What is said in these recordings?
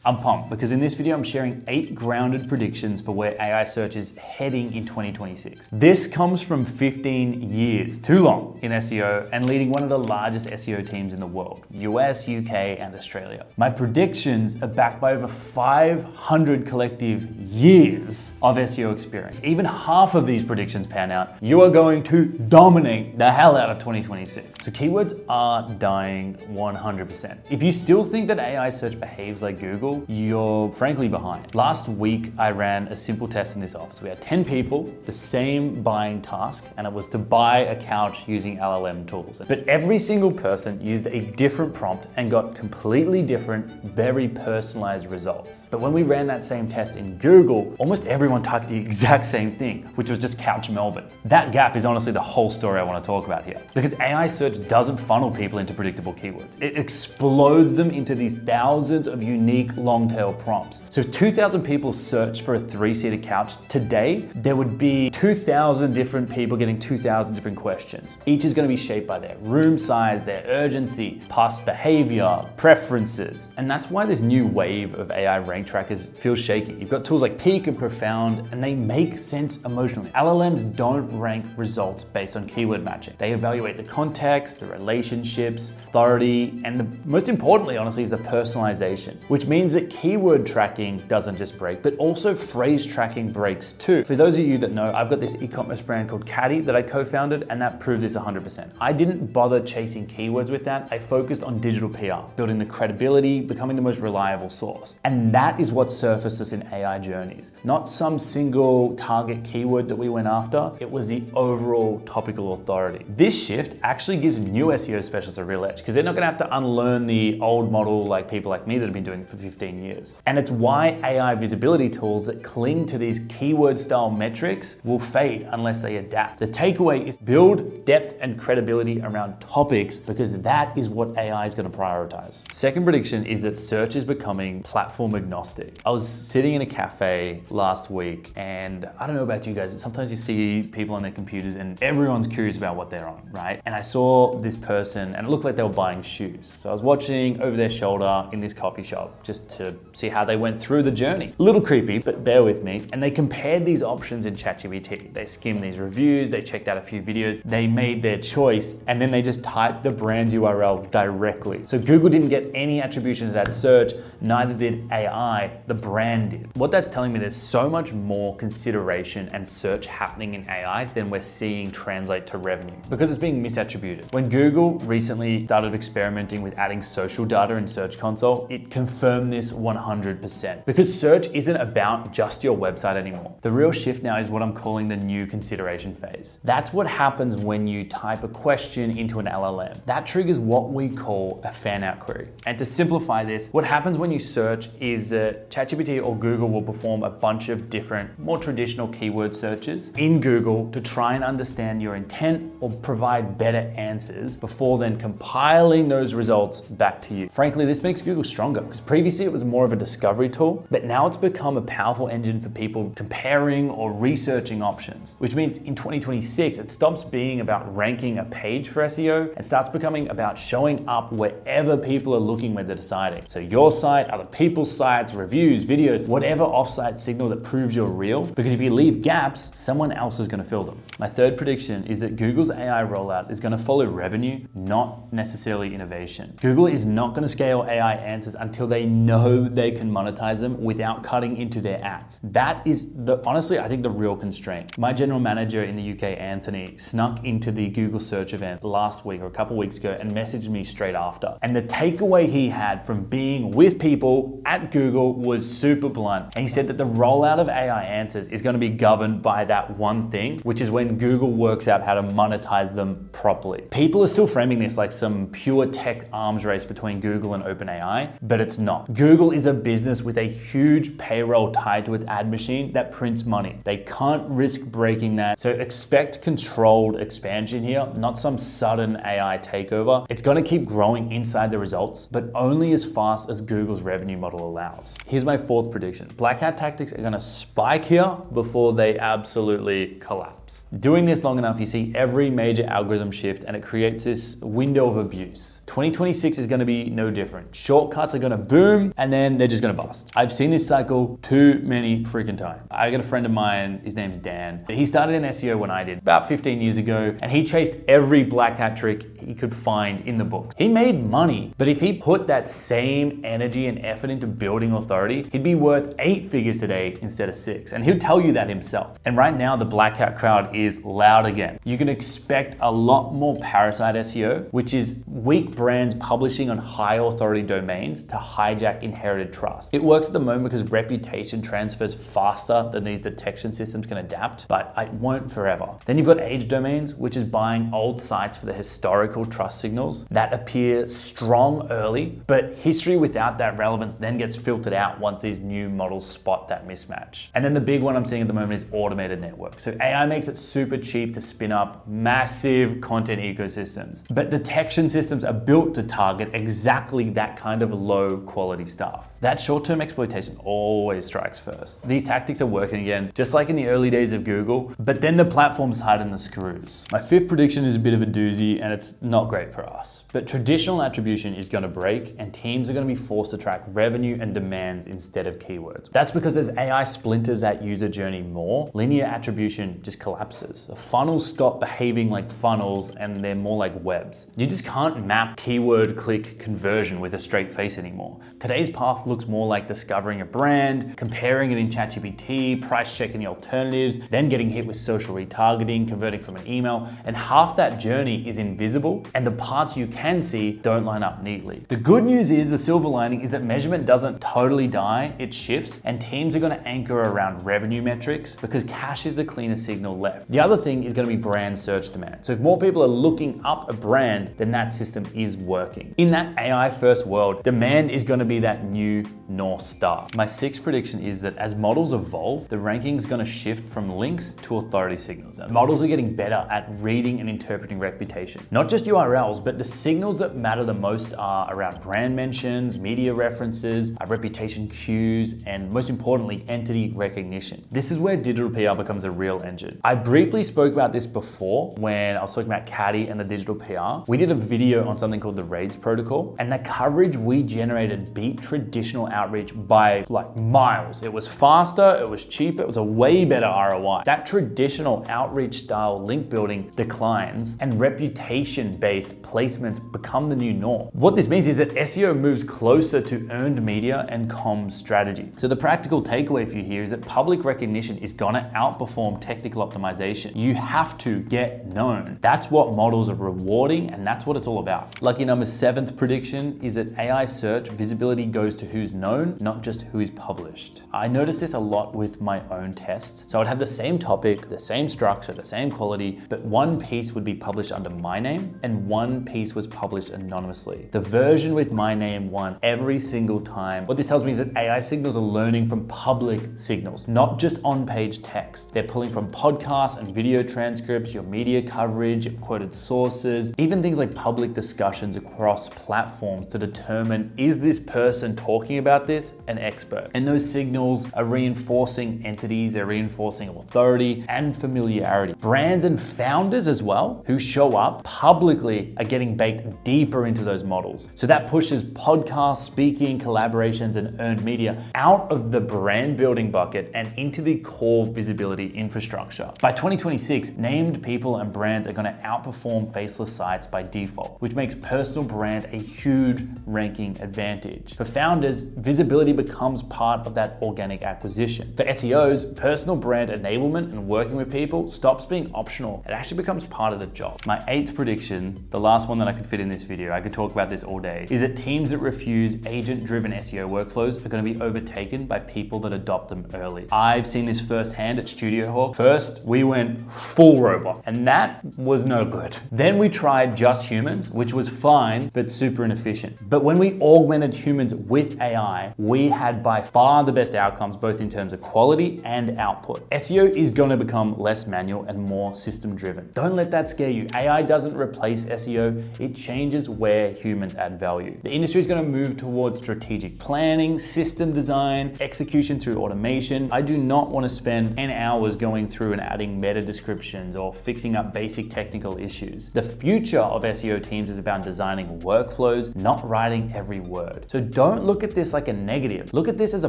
I'm pumped because in this video, I'm sharing 8 grounded predictions for where AI search is heading in 2026. This comes from 15 years, too long, in SEO and leading one of the largest SEO teams in the world, US, UK, and Australia. My predictions are backed by over 500 collective years of SEO experience. Even half of these predictions pan out, you are going to dominate the hell out of 2026. So keywords are dying 100%. If you still think that AI search behaves like Google, you're frankly behind. Last week, I ran a simple test in this office. We had 10 people, the same buying task, and it was to buy a couch using LLM tools. But every single person used a different prompt and got completely different, very personalized results. But when we ran that same test in Google, almost everyone typed the exact same thing, which was just couch Melbourne. That gap is honestly the whole story I want to talk about here. Because AI search doesn't funnel people into predictable keywords. It explodes them into these thousands of unique long-tail prompts. So if 2,000 people searched for a 3-seater couch today, there would be 2,000 different people getting 2,000 different questions. Each is going to be shaped by their room size, their urgency, past behavior, preferences. And that's why this new wave of AI rank trackers feels shaky. You've got tools like Peak and Profound, and they make sense emotionally. LLMs don't rank results based on keyword matching. They evaluate the context, the relationships, authority, and most importantly, honestly, is the personalization, which means that keyword tracking doesn't just break, but also phrase tracking breaks too. For those of you that know, I've got this e-commerce brand called Caddy that I co-founded, and that proved this 100%. I didn't bother chasing keywords with that. I focused on digital PR, building the credibility, becoming the most reliable source. And that is what surfaced us in AI journeys. Not some single target keyword that we went after, it was the overall topical authority. This shift actually gives new SEO specialists a real edge because they're not gonna have to unlearn the old model like people like me that have been doing it for 15 years. And it's why AI visibility tools that cling to these keyword style metrics will fade unless they adapt. The takeaway is build depth and credibility around topics because that is what AI is gonna prioritize. Second prediction is that search is becoming platform agnostic. I was sitting in a cafe last week and I don't know about you guys, sometimes you see people on their computers and everyone's curious about what they're on, right? And I saw this person and it looked like they were buying shoes. So I was watching over their shoulder in this coffee shop just to see how they went through the journey. A little creepy, but bear with me. And they compared these options in ChatGPT. They skimmed these reviews, they checked out a few videos, they made their choice, and then they just typed the brand URL directly. So Google didn't get any attribution to that search, neither did AI, the brand did. What that's telling me, there's so much more consideration and search happening in AI than we're seeing translate to revenue because it's being misattributed. When Google recently started experimenting with adding social data in Search Console, it confirmed this 100%. Because search isn't about just your website anymore. The real shift now is what I'm calling the new consideration phase. That's what happens when you type a question into an LLM. That triggers what we call a fan out query. And to simplify this, what happens when you search is that ChatGPT or Google will perform a bunch of different, more traditional keyword searches in Google to try and understand your intent or provide better answers before then compiling those results back to you. Frankly, this makes Google stronger because previously it was more of a discovery tool, but now it's become a powerful engine for people comparing or researching options, which means in 2026, it stops being about ranking a page for SEO and starts becoming about showing up wherever people are looking when they're deciding. So your site, other people's sites, reviews, videos, whatever offsite signal that proves you're real, because if you leave gaps, someone else is gonna fill them. My third prediction is that Google's AI rollout is gonna follow revenue, not necessarily innovation. Google is not gonna scale AI answers until they know they can monetize them without cutting into their ads. That is honestly, I think the real constraint. My general manager in the UK, Anthony, snuck into the Google search event last week or a couple weeks ago and messaged me straight after. And the takeaway he had from being with people at Google was super blunt. And he said that the rollout of AI answers is gonna be governed by that one thing, which is when Google works out how to monetize them properly. People are still framing this like some pure tech arms race between Google and OpenAI, but it's not. Google is a business with a huge payroll tied to its ad machine that prints money. They can't risk breaking that. So expect controlled expansion here, not some sudden AI takeover. It's gonna keep growing inside the results, but only as fast as Google's revenue model allows. Here's my fourth prediction. Black hat tactics are gonna spike here before they absolutely collapse. Doing this long enough, you see every major algorithm shift and it creates this window of abuse. 2026 is gonna be no different. Shortcuts are gonna boom and then they're just gonna bust. I've seen this cycle too many freaking times. I got a friend of mine, his name's Dan. He started in SEO when I did, about 15 years ago, and he chased every black hat trick he could find in the books. He made money, but if he put that same energy and effort into building authority, he'd be worth 8 figures today instead of 6. And he'll tell you that himself. And right now, the black hat crowd is loud again. You can expect a lot more parasite SEO, which is weak brands publishing on high authority domains to hijack inherited trust. It works at the moment because reputation transfers faster than these detection systems can adapt, but it won't forever. Then you've got age domains, which is buying old sites for the historical trust signals that appear strong early, but history without that relevance then gets filtered out once these new models spot that mismatch. And then the big one I'm seeing at the moment is automated networks. So AI makes it super cheap to spin up massive content ecosystems, but detection systems are built to target exactly that kind of low quality stuff. That short-term exploitation always strikes first. These tactics are working again, just like in the early days of Google, but then the platforms tighten the screws. My 5th prediction is a bit of a doozy, and it's not great for us. But traditional attribution is going to break, and teams are going to be forced to track revenue and demands instead of keywords. That's because as AI splinters that user journey more, linear attribution just collapses. The funnels stop behaving like funnels, and they're more like webs. You just can't map keyword click conversion with a straight face anymore. Today's path looks more like discovering a brand, comparing it in ChatGPT, price checking the alternatives, then getting hit with social retargeting, converting from an email, and half that journey is invisible, and the parts you can see don't line up neatly. The good news is, the silver lining is that measurement doesn't totally die, it shifts, and teams are gonna anchor around revenue metrics because cash is the cleanest signal left. The other thing is gonna be brand search demand. So if more people are looking up a brand, then that system is working. In that AI first world, demand is gonna be that new North Star. My 6th prediction is that as models evolve, the ranking is going to shift from links to authority signals. And models are getting better at reading and interpreting reputation. Not just URLs, but the signals that matter the most are around brand mentions, media references, reputation cues, and most importantly, entity recognition. This is where digital PR becomes a real engine. I briefly spoke about this before when I was talking about Caddy and the digital PR. We did a video on something called the RAIDS protocol, and the coverage we generated beat traditional outreach by like miles. It was faster, it was cheaper, it was a way better ROI. That traditional outreach style link building declines, and reputation-based placements become the new norm. What this means is that SEO moves closer to earned media and comms strategy. So the practical takeaway for you here is that public recognition is gonna outperform technical optimization. You have to get known. That's what models are rewarding, and that's what it's all about. Lucky number 7th prediction is that AI search visibility goes to who's known, not just who is published. I noticed this a lot with my own tests. So I'd have the same topic, the same structure, the same quality, but one piece would be published under my name and one piece was published anonymously. The version with my name won every single time. What this tells me is that AI signals are learning from public signals, not just on-page text. They're pulling from podcasts and video transcripts, your media coverage, your quoted sources, even things like public discussions across platforms to determine, is this person talking about this an expert? And those signals are reinforcing entities, they're reinforcing authority and familiarity. Brands and founders as well, who show up publicly, are getting baked deeper into those models. So that pushes podcasts, speaking, collaborations, and earned media out of the brand building bucket and into the core visibility infrastructure. By 2026, named people and brands are going to outperform faceless sites by default, which makes personal brand a huge ranking advantage. For founders, visibility becomes part of that organic acquisition. For SEOs, personal brand enablement and working with people stops being optional. It actually becomes part of the job. My 8th prediction, the last one that I could fit in this video, I could talk about this all day, is that teams that refuse agent-driven SEO workflows are going to be overtaken by people that adopt them early. I've seen this firsthand at StudioHawk. First, we went full robot, and that was no good. Then we tried just humans, which was fine, but super inefficient. But when we augmented humans with AI, we had by far the best outcomes, both in terms of quality and output. SEO is going to become less manual and more system-driven. Don't let that scare you. AI doesn't replace SEO, it changes where humans add value. The industry is going to move towards strategic planning, system design, execution through automation. I do not want to spend 10 hours going through and adding meta descriptions or fixing up basic technical issues. The future of SEO teams is about designing workflows, not writing every word. So don't look at this like a negative. Look at this as a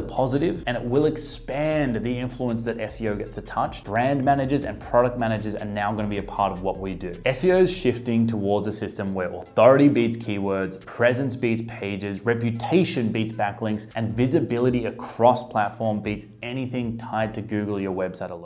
positive, and it will expand the influence that SEO gets to touch. Brand managers and product managers are now going to be a part of what we do. SEO is shifting towards a system where authority beats keywords, presence beats pages, reputation beats backlinks, and visibility across platform beats anything tied to Google or your website alone.